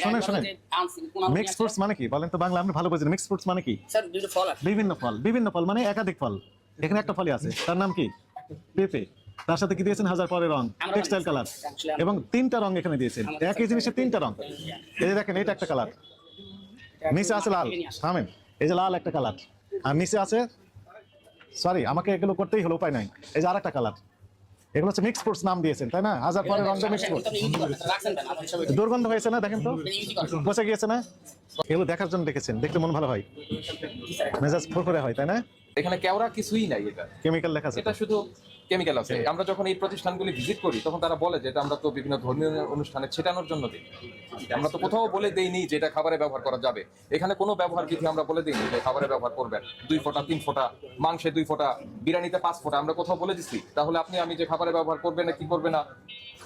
শুনেন শুনেন, mix fruits মানে কি বলেন তো? বাংলা আপনি ভালো বোঝেন। মিক্স ফ্রুটস মানে কি? স্যার দুটো ফল আছে। বিভিন্ন ফল। বিভিন্ন ফল মানে একাধিক ফল। এখানে একটা ফলই আছে, তার নাম কি? পেঁপে। তার সাথে কি দিয়েছেন? হাজার পরের রং, টেক্সটাইল কালার, এবং তিনটা রং এখানে দিয়েছেন। একই জিনিসের তিনটা রং। এই যে দেখেন, এটা একটা কালার, নিচে আছে লাল। থামেন, এই যে লাল একটা কালার, আর নিচে আছে, সরি আমাকে এগুলো করতেই হলো, উপায় নাই, এই যে আরেকটা কালার। এগুলো হচ্ছে মিক্স ফ্রুটস নাম দিয়েছেন, তাই না? হাজার পরের রং মিক্স ফ্রুটস। দুর্গন্ধ হয়েছে না? দেখেন তো, পচে গিয়েছে না? এগুলো দেখার জন্য দেখেছেন, দেখতে মন ভালো হয়, মেজাজ ফুরফুরে হয়, তাই না? এখানে কেওড়া কিছুই নাই, এটা কেমিক্যাল লেখা আছে। এটা শুধু কেমিক্যাল আছে। আমরা যখন এই প্রতিষ্ঠানগুলি ভিজিট করি তখন তারা বলে যে এটা আমরা তো বিভিন্ন ধর্মীয় অনুষ্ঠানে ছেটানোর জন্য দিই। আমরা তো কোথাও বলে দেইনি যে এটা খাবারে ব্যবহার করা যাবে। এখানে কোনো ব্যবহার বিধি আমরা বলে দিইনি যে খাবারে ব্যবহার করবেন। 2 ফোঁটা 3 ফোঁটা, মাংসে 2 ফোঁটা, বিরিয়ানিতে 5 ফোঁটা আমরা কোথাও বলে দিচ্ছি? তাহলে আপনি আমি যে খাবারে ব্যবহার করবে না কি করবে না,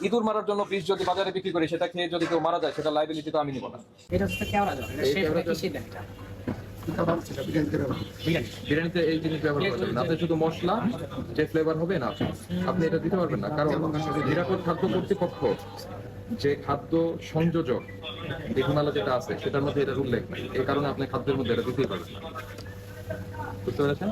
ইঁদুর মারার জন্য বিষ যদি বাজারে বিক্রি করি, সেটা খেয়ে যদি কেউ মারা যায়, সেটা লাইবিলিটি তো আমি নিব না। এটা হচ্ছে কেওড়া জল। এটা শেপটা কি শেপ এটা? বিরিয়ানিতে এই জিনিস ব্যবহার করবেন না। আপনি শুধু মশলা যে ফ্লেভার হবে না, আপনি এটা দিতে পারবেন না। কারণ নিরাপদ খাদ্য কর্তৃপক্ষ যে খাদ্য সংযোজক বিধিমালা যেটা আছে সেটার মধ্যে এটার উল্লেখ নেই। এই কারণে আপনি খাদ্যের মধ্যে এটা দিতেই পারবেন না। বুঝতে পেরেছেন?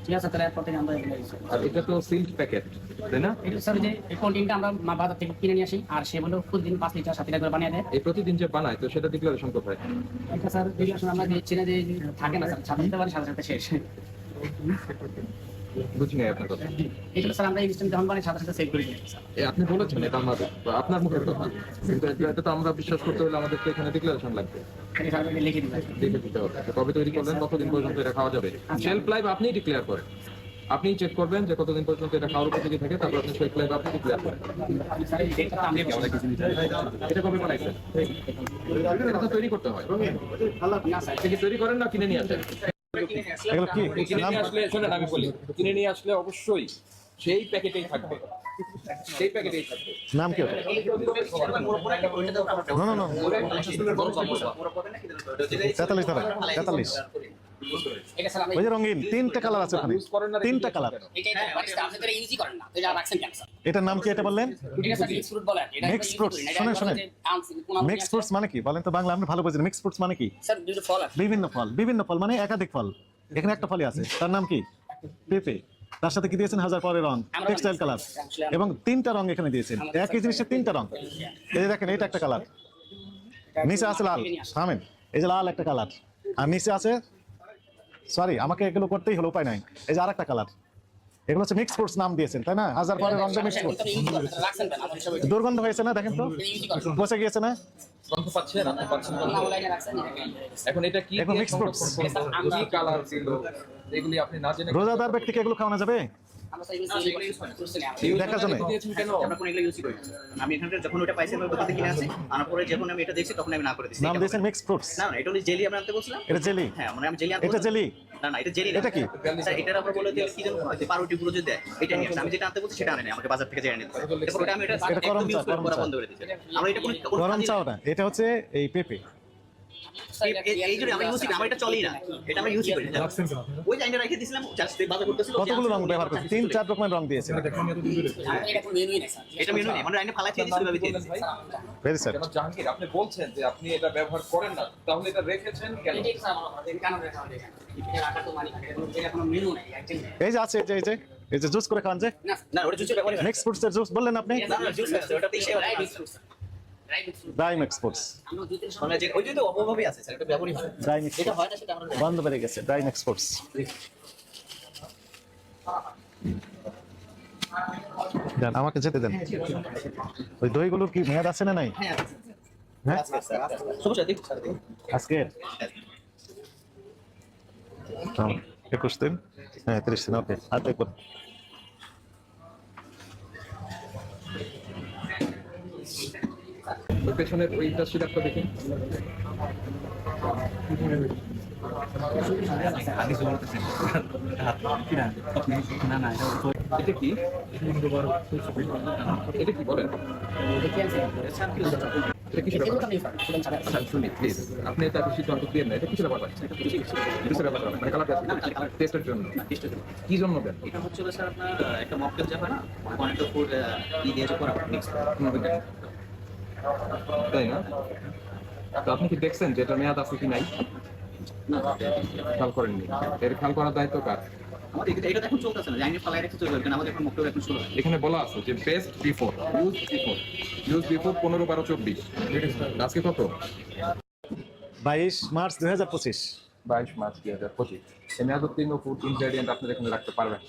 ঠিক আছে, তাহলে এরপর থেকে আমরা এগুলো ইউজ করব। আর এটা তো সিল্ড প্যাকেট, তাই না? এটা স্যার যে এই কন্টেন্টটা আমরা বাজার থেকে কিনে নিয়ে আসি, আর সে বলে প্রতিদিন 5 লিটার 7 লিটার করে বানিয়ে দেয়। এই প্রতিদিন যে বানায়, তো সেটা ডিক্লারেশন কোথায়? এটা স্যার রেগুলেশন আমরা দিচ্ছি না, যে থাকে না স্যার, সাথে সাথে বানিয়ে সাথে সাথে শেষ। বুঝি নাই আপনার কথা। এটা স্যার আমরা ইনস্ট্যান্ট যখন বানিয়ে সাথে সাথে সেভ করে দিই স্যার। আপনি বলেছেন এটা আমাদের, আপনার মুখের কথা, কিন্তু এটা তো আমরা বিশ্বাস করতে হলে আমাদের তো এখানে ডিক্লারেশন লাগবে, এটা স্যার আমি লিখে দিই। লিখে দিতে হবে। কবে তৈরি করলেন, কতদিন পর্যন্ত এটা খাওয়া যাবে। শেলফ লাইফ আপনিই ডিক্লেয়ার করেন। আপনিই চেক করবেন যে কতদিন পর্যন্ত এটা খাওয়ার উপযোগী থাকে, তারপর আপনি শেলফ লাইফ আপনি ডিক্লেয়ার করেন। স্যার এই ডেটটা আমি এটা কবে বানাইছেন? এটা তো তৈরি করতে হয় না স্যার, আপনি কি তৈরি করেন না কিনে নিয়ে আসেন? এগুলো কি কিনে নাম? নিয়ে আসলে, শোনেন আমি বলি, কিনে নিয়ে আসলে অবশ্যই সেই প্যাকেটেই থাকবে, সেই প্যাকেটেই থাকবে। নাম কি ওটা? না না না, 43 ধরে 43। এটা স্যার আমরা ওই যে রঙিন তিনটা কালার আছে ওখানে, তিনটা কালার। এটা বারিস্তা আপনি তো ইউজই করেন না, তো এটা রাখছেন কেন স্যার? এটার নাম কি এটা বললেন? এটা স্যার মিক্স ফ্রুট বলে, এটা মিক্স ফ্রুটস। শুনেন শুনেন, মিক্স ফ্রুটস মানে কি বলেন তো? বাংলা আপনি ভালো বোঝেন। মিক্স ফ্রুটস মানে কি? স্যার দুটো ফল আছে। বিভিন্ন ফল। বিভিন্ন ফল মানে একাধিক ফল। এখানে একটা ফলই আছে, তার নাম কি? পেঁপে। তার সাথে কি দিয়েছেন? হাজার পরের রং, টেক্সটাইল কালার, এবং তিনটা রং এখানে দিয়েছেন। একই জিনিসের তিনটা রং। এই যে দেখেন, এটা একটা কালার, নিচে আছে লাল। থামেন, এই যে লাল একটা কালার, আর নিচে আছে, সরি আমাকে এগুলো করতেই হলো, উপায় নাই, এই যে আরেকটা কালার। এগুলো হচ্ছে মিক্স ফ্রুটস নাম দিয়েছেন, তাই না? হাজার পরের রং মিক্স ফ্রুটস। রাখছেন কেন? আমরা সবাই দুর্গন্ধ হয়েছে না? দেখেন তো, পচে গিয়েছে না? গন্ধ পাচ্ছেন? আপনি পাচ্ছেন গন্ধ? অনলাইনে রাখছেন। এখন এটা কি এখন mixed fruits। কি কালার ছিল এগুলি আপনি না জেনে রোজাদার ব্যক্তিকে এগুলো খাওয়ানো যাবে? আমরা স্যার এগুলো ইউজ করছি না। দেখার জন্য দিয়েছেন কেন? আমরা কোনো এগুলো ইউজই করি না। আমি এখানকার যখন ওটা পাইছি আমি দোকান থেকে কিনে আছি, আনার পরে যখন আমি এটা দেখছি তখন আমি না করে দিচ্ছি। নাম দিয়েছেন মিক্স ফ্রুটস। না না, এটা হলো জেলি আমরা আনতে বলছিলাম। এটা জেলি? হ্যাঁ, মানে আমি জেলি আনতে এটা বলছিলাম। জেলি? না না, এটা জেলি না। এটা কি? স্যার এটার আবার বলে যে কি যেন যে পাউরুটি গুলো যে দেয়, এটা নিয়ে আসছে। আমি যেটা আনতে বলছি সেটা আনে না, আমাকে বাজার থেকে যেটা আনতে হবে। এরপর ওটা আমি এটা এটা গরম চা, গরম চা। বন্ধ করে দিয়েছি। আমরা এটা কোনো গরম চা ওটা। এটা হচ্ছে এই পেঁপে। এই জন্য আমরা ইউজ করি, আমরা এটা চলেই না, এটা আমরা ইউজ করি না। ওই যে আইনা রেখে দিয়েছিলাম, জাস্ট বাজার করতেছিল। কতগুলো রং ব্যবহার করছে? 3-4 রকমের রং দিয়েছে। এটা কোনো মেনুই নেই স্যার। এটা মেনু নেই, আমরা আইনা ফালাই দিয়ে দিয়েছি, ভাবে দিয়ে দিয়েছি। Very sad. কেন জাহাঙ্গীর, আপনি বলছেন যে আপনি এটা ব্যবহার করেন না, তাহলে এটা রেখেছেন কেন? এটা স্যার আমাদের কেন রাখা হবে এখানে? এটা রাখা তো মানি না, এটা কোনো মেনু নেই একদম। এই যে আছে, এই যে জুস করে খান যে না না, ওটা জুসে ব্যবহার হয় না। মিক্স ফ্রুটস এর জুস বললেন আপনি? না না, জুস আছে, ওটাতে সে right mix fruit. Right mix fruit. Dry mix fruits. আমরা দুই তিন মানে যে ওই যে তো অভাবই আছে স্যার, এটা ব্যবহারই হয়। ড্রাই মিক্স এটা হয় না, সেটা আমরা বন্ধ বেড়ে গেছে। ড্রাই মিক্স ফ্রুটস দেন, আমাকে যেতে দেন। ওই দইগুলোর কি মেয়াদ আছে না নাই? হ্যাঁ হ্যাঁ, সমস্যা দেখুন স্যার, দেখুন। আজকে 21 দিন, হ্যাঁ 30 দিন। ওকে, আর দেখুন ওই পেছনের ওই ইন্ডাস্ট্রি ডাক্তার দেখি। এটা কি? এটা কি বলেন? এটা কিসের ব্যাপার? আচ্ছা শুনি প্লিজ, আপনি এটা বেশি তর্ক দিয়ে না। এটা কিসের ব্যাপার? কিসের ব্যাপার? মানে কালার টেস্টের জন্য? কি জন্য দেন? এটা হচ্ছে হলো স্যার আপনার একটা মকটেল যা হয় না, অনেকটা ফুড দিয়ে যে করা মিক্স। তাই না? তো আপনি কি দেখছেন যে এটা মেয়াদ আছে কি নাই? খেয়াল করেননি। এর খেয়াল করার দায়িত্ব কার? আমাদের এটা তো এখন চলতেছে না, আইনে ফালাই রেখে চলবে, কারণ আমাদের এখন বক্তব্য এখন শুরু হয়। এখানে বলা আছে যে বেস্ট বিফোর, ইউজ বিফোর 15, 12, 24। আজকে কত? 22 মার্চ 2025। 22 মার্চ 2025। এই মেয়াদোত্তীর্ণ ফুড ইনগ্রেডিয়েন্ট আপনারা এখানে রাখতে পারবেন।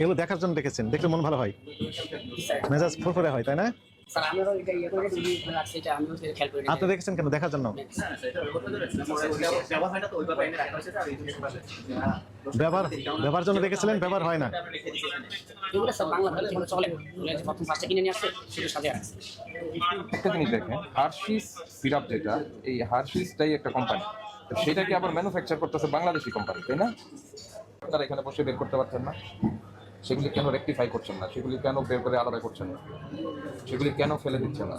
এগুলো দেখার জন্য দেখেছেন, দেখলে মন ভালো হয়, মেজাজ ফুরফুরে হয়, তাই না? স্যার আমিও এটা ইয়ে করে রাখছি, এটা আমিও খেয়াল করি। আপনি দেখেছেন কেন? দেখার জন্য। ব্যবহার হয় না তো ওইভাবে আইনে রাখা হয়েছে, আর এই জিনিসগুলো ব্যবহার জন্য দেখেছিলেন, ব্যবহার হয় না। এগুলো সব বাংলা বলে যেগুলো চলে, প্রথম ফার্স্টে কিনে নিয়ে আসছে সেটা সাজিয়ে রাখছে। একটা জিনিস দেখেন, হার্শিস সিরাপ যেটা, এই হার্শিসটাই একটা কোম্পানি, সেটাকে আবার ম্যানুফ্যাকচার করতেছে বাংলাদেশি কোম্পানি, তাই না? আপনারা এখানে বসে বের করতে পারছেন না? সেগুলি কেন রেকটিফাই করছেন না? সেগুলি কেন বের করে আলাদা করছেন না? সেগুলি কেন ফেলে দিচ্ছেন না?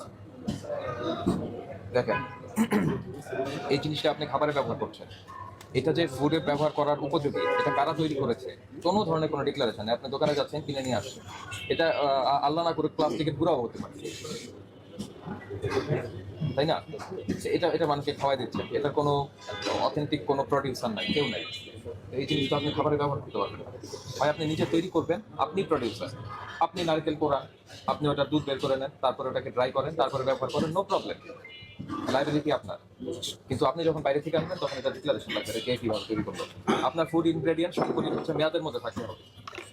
দেখেন, এই জিনিসটা আপনি খাবারে ব্যবহার করছেন, এটা যে ফুডে ব্যবহার করার উপযোগী, এটা কারা তৈরি করেছে? কোনো ধরনের কোনো ডিক্লারেশন, আপনি দোকানে যাচ্ছেন, কিনে নিয়ে আসছেন। এটা আল্লাহ না করে প্লাস্টিকের গুঁড়াও হতে পারে, তাই না? এটা এটা মানুষকে খাওয়াই দিচ্ছে, এটার কোনো অথেন্টিক কোনো প্রডিউসার নাই, কেউ নাই। এই জিনিসটা আপনি খাবারে ব্যবহার করতে পারবেন না। হয় আপনি নিজে তৈরি করবেন, আপনি প্রডিউসার, আপনি নারকেল কোড়ান, আপনি ওটা দুধ বের করে নেন, তারপরে ওটাকে ড্রাই করেন, তারপরে ব্যবহার করেন, নো প্রবলেম, লাইবিলিটি আপনার। কিন্তু আপনি যখন বাইরে থেকে আনবেন তখন এটা ডিক্লারেশন লাগবে, এটা কে কীভাবে তৈরি করলো। আপনার ফুড ইনগ্রেডিয়েন্ট সবগুলি হচ্ছে মেয়াদের মধ্যে থাকতে হবে।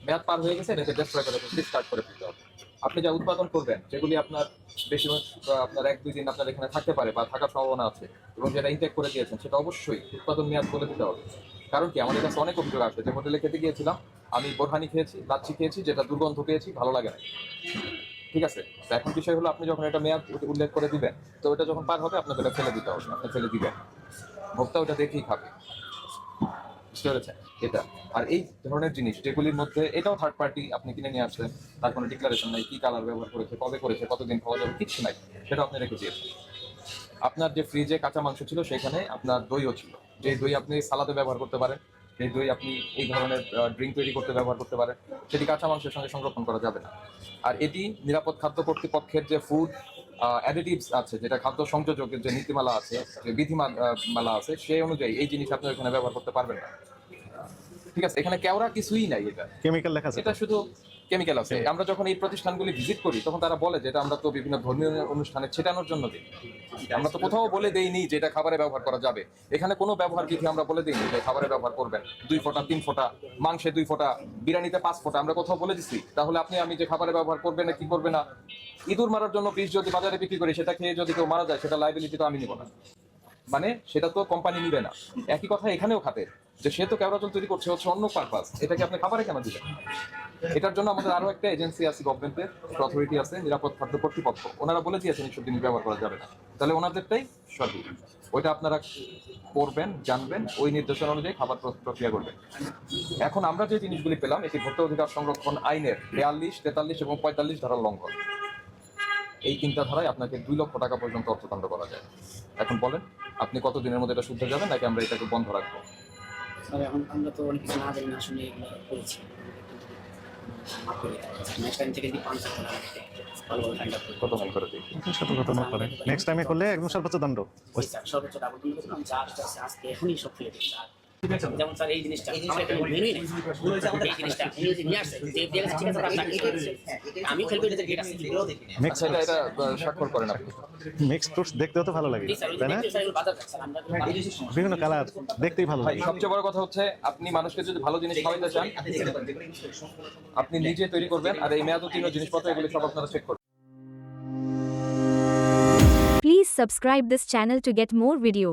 মেয়াদ পার হয়ে গেছে, এটাকে ডেস্ট্রয় করে ডিসকার্ড করে ফেলতে হবে। আপনি যা উৎপাদন করবেন, যেগুলি আপনার বেশিরভাগ আপনার 1-2 দিন আপনার এখানে থাকতে পারে বা থাকার সম্ভাবনা আছে, এবং যেটা ইনটেক করে দিয়েছেন, সেটা অবশ্যই উৎপাদন মেয়াদ বলে দিতে হবে। কারণ কি, আমাদের কাছে অনেক অভিযোগ আছে যে হোটেলে খেতে গিয়েছিলাম, আমি বোরহানি খেয়েছি, লাচ্ছি খেয়েছি, যেটা দুর্গন্ধ পেয়েছি, ভালো লাগে না। ঠিক আছে, তো এখন বিষয় হলো, আপনি যখন এটা মেয়াদ উল্লেখ করে দিবেন, তো ওটা যখন পার হবে আপনাকে ওটা ফেলে দিতে হবে, আপনি ফেলে দিবেন, ভোক্তা ওটা দেখেই খাবে। বুঝতে পেরেছেন? এটা আর এই ধরনের জিনিস যেগুলির মধ্যে, এটাও থার্ড পার্টি, আপনি কিনে নিয়ে আসলেন, তার কোনো ডিক্লারেশন নাই, কি কালার ব্যবহার করেছে, কবে করেছে, কতদিন খাওয়া যাবে, কিচ্ছু নাই, সেটা আপনি রেখে দিয়েছেন। আপনার যে ফ্রিজে কাঁচা মাংস ছিল, সেখানে আপনার দইও ছিল, যে দই আপনি সালাদে ব্যবহার করতে পারেন, সেই দই আপনি এই ধরনের ড্রিঙ্ক তৈরি করতে ব্যবহার করতে পারেন, সেটি কাঁচা মাংসের সঙ্গে সংরক্ষণ করা যাবে না। আর এটি নিরাপদ খাদ্য কর্তৃপক্ষের যে ফুড অ্যাডিটিভস আছে, যেটা খাদ্য সংযোজকের যে নীতিমালা আছে, যে বিধিমালা আছে, সেই অনুযায়ী এই জিনিস আপনি এখানে ব্যবহার করতে পারবেন না। ঠিক আছে, এখানে কেওড়া কিছুই নাই, এটা কেমিক্যাল লেখা আছে। এটা শুধু কেমিক্যাল আছে। আমরা যখন এই প্রতিষ্ঠানগুলি ভিজিট করি, তখন তারা বলে যে এটা আমরা তো বিভিন্ন ধর্মীয় অনুষ্ঠানে ছেটানোর জন্য দিই। আমরা তো কোথাও বলে দেইনি যে এটা খাবারে ব্যবহার করা যাবে। এখানে কোনো ব্যবহার বিধি আমরা বলে দিইনি যে খাবারে ব্যবহার করবেন। 2 ফোঁটা, 3 ফোঁটা, মাংসে 2 ফোঁটা, বিরিয়ানিতে 5 ফোঁটা, আমরা কোথাও বলে দিচ্ছি? তাহলে আমি যে খাবারে ব্যবহার করবে না কি করবে না, ইঁদুর মারার জন্য বিষ যদি বাজারে বিক্রি করি, সেটা খেয়ে যদি কেউ মারা যায়, সেটা লাইবিলিটি তো আমি নিব না, মানে সেটা তো কোম্পানি নিবে না। একই কথা এখানেও খাতে, যে সে তো কেওড়া জল তৈরি করছে হচ্ছে অন্য পারপাস, এটাকে আপনি খাবারে কেন দিবেন? এটার জন্য আমাদের আরো একটা এজেন্সি আছে, গভর্নমেন্টের অথরিটি আছে, নিরাপদ খাদ্য কর্তৃপক্ষ, ওনারা বলে দিয়েছেন এইসব জিনিস ব্যবহার করা যাবে না। তাহলে ওনাদেরটাই সঠিক, ওইটা আপনারা করবেন, জানবেন, ওই নির্দেশনা অনুযায়ী খাবার প্রক্রিয়া করবেন। এখন আমরা যে জিনিসগুলি পেলাম, এটি ভোক্তা অধিকার সংরক্ষণ আইনের 42, 43 এবং 45 ধারার লঙ্ঘন। এই 3টা ধারায় আপনাকে 2 লক্ষ টাকা পর্যন্ত অর্থদণ্ড করা যায়। এখন বলেন, আপনি কতদিনের মধ্যে এটা শুদ্ধ যাবেন, নাকি আমরা এটাকে বন্ধ রাখবো? স্যার এখন আমরা তো অনেক কিছু না জানি না, শুনে এগুলো করেছি। নেক্সট টাইম থেকে যদি 5 টাকা ভালো ফাইন্ড আউট কত ফাইন করে দিই? সতর্কতা না করে নেক্সট টাইমে করলে একদম সর্বোচ্চ দণ্ড। সর্বোচ্চ ডাবল দিন করলাম, যা আসছে আজকে এখনই সব ফেলে দিচ্ছি। যেমন স্যার এই জিনিসটা আমার একটা মেনুই নেই, এই জিনিসটা উনি যদি নিয়ে আসছে, যে দিয়ে গেছে, ঠিক আছে, আমি খেলবো, এটা ঠিক আছে। আচ্ছা, এটা স্বাক্ষর করেন আপনি। মিক্সড ফ্রুটস দেখতেও তো ভালো লাগে, তাই না? বাজার স্যার আমরা বিভিন্ন কালার দেখতেই ভালো ভাই, লাগে। সবচেয়ে বড় কথা হচ্ছে, আপনি মানুষকে যদি ভালো জিনিস খাওয়াইতে চান, আপনি নিজে তৈরি করবেন, আর এই মেয়াদোত্তীর্ণ জিনিসপত্র এগুলি সব আপনারা চেক করবেন। Please subscribe this channel to get more video.